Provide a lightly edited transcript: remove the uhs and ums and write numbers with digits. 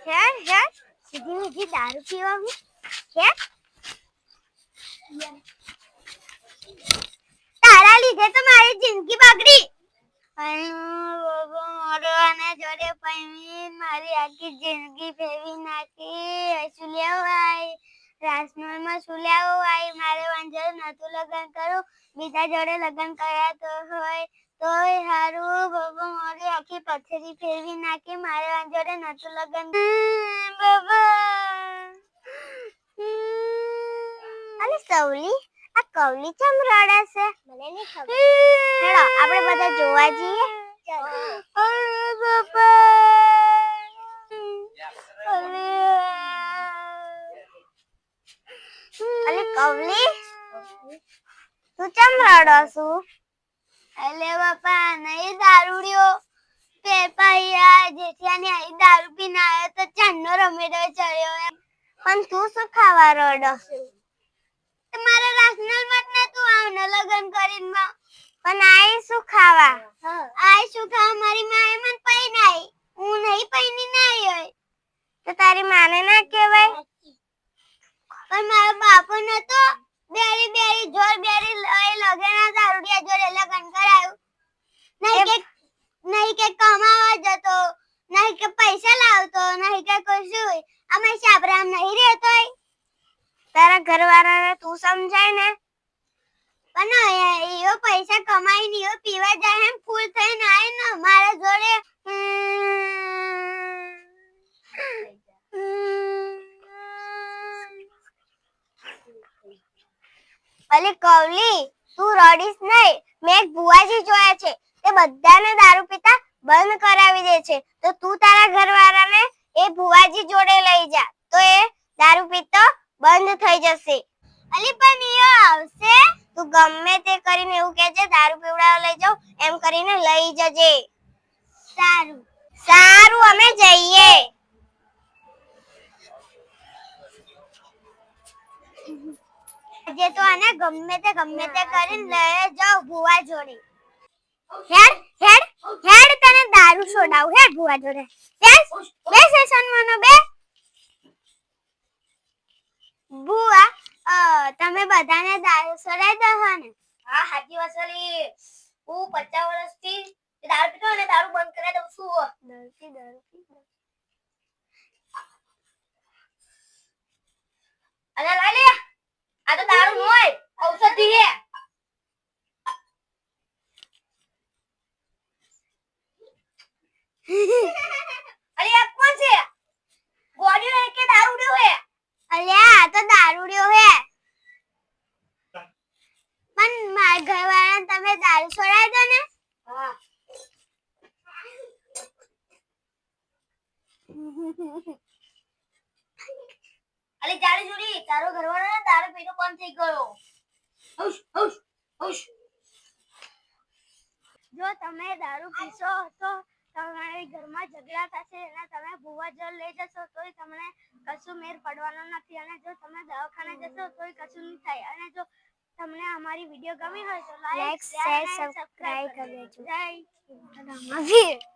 હેડ સીધી મીઠી દારૂ પીવા હું હેડ તારા લીધે તો મારી જિંદગી બગડી અને જોડે પૈણી મારી આખી જિંદગી ફેરવી નાખી સુલ્યાવાય રાસનોમાં સુલ્યાવાય મારે વાંજર નતું લગન કરું બીજા જોડે લગન કર્યા તો હોય તોય હારું બાબા મારી આખી પથરી ફેરવી નાખી મારે વાંજરે નતું લગન બાબા અલે સૌલી આ કવલી ચમ રડે છે મને નહીં ખબર હેડો આપણે બધા જોવા જઈએ અરે બાપા અલે કવલી તું ચમ રડો છું અલે બાપા નહીં દારૂડિયો પેપાયા જેઠિયાની આઈ દારૂ પીને આવ્યો તો ચાંદનો રમેડો ચડ્યો પણ તું શું ખાવા રડો તમારે રાસનલ મત ને તું આવને લગન કરીને પણ આઈ શું ખાવા આઈ શું ખાવા મારી માએ મન પૈનાઈ હું નહીં પૈની નાઈ હોય તો તારી માને ના કહેવાય પણ મારો બાપો નતો બેરી બેરી જોર બેરી લગના દારૂડિયા જોડે લગન કરાયું નહીં કે કમાવા જતો નહીં કે પૈસા લાવતો નહીં કે કશું અમે શાબરામ નહીં રહેતો તારા ઘરવાળાને તું સમજાય ને પણ એયો પૈસા કમાઈને એયો પીવા જાય એમ ફૂલ થઈને આય ને મારા જોડે અલે કવલી તું રડીશ નહીં મેં એક ભુવાજી જોયા છે તે બધાને દારૂ પીતા બંધ કરાવી દે છે તો તું તારા ઘરવાળાને એ ભુવાજી જોડે લઈ જા તો એ દારૂ પીતો બંધ થઈ જશે અલી પણ ઈયો આવશે તું ગમે તે કરીને એવું કહેજે દારૂ પીવડાવવા લઈ જાવ એમ કરીને લઈ જજે સારું સારું અમે જઈએ જે તો આને ગમે તે કરીને લઈ જાવ ભુવા જોડે હેડ હેડ હેડ તને દારૂ છોડાવ હેડ ભુવા જોડે બે સેશનમાંનો બે ભુવા તમે બધાને દારૂ છોડાઈ દો ને હા હાજી વસલી હું 50 વર્ષથી દારૂ પીતો અને દારૂ બંધ કરી દઉં છું દારૂ અરે લાલે આ તો દારૂ ન હોય ઔષધિ છે અરે આ કોણ છે ગોળીઓ હે કે દારૂડિયો હે અલ્યા આ તો દારૂડિયો હે પણ મારા ઘરવાળાને તમે દારૂ છોડાઈ દો ને હા અલે જાડી જોડી તારો ઘરવાળો દારૂ પીતો બંધ થઈ ગયો હઉશ હઉશ હઉશ જો તમે દારૂ પીશો તો તમારા ઘરમાં ઝઘડા થશે અને તમે ભુવા જોડે લઈ જશો તોય તમને કશું મેર પડવાનો નથી અને જો તમે દવાખાને જશો તોય કશું નહીં થાય અને જો તમને અમારી વિડિયો ગમી હોય તો લાઈક શેર સબસ્ક્રાઇબ કરી દેજો જય રામાવીર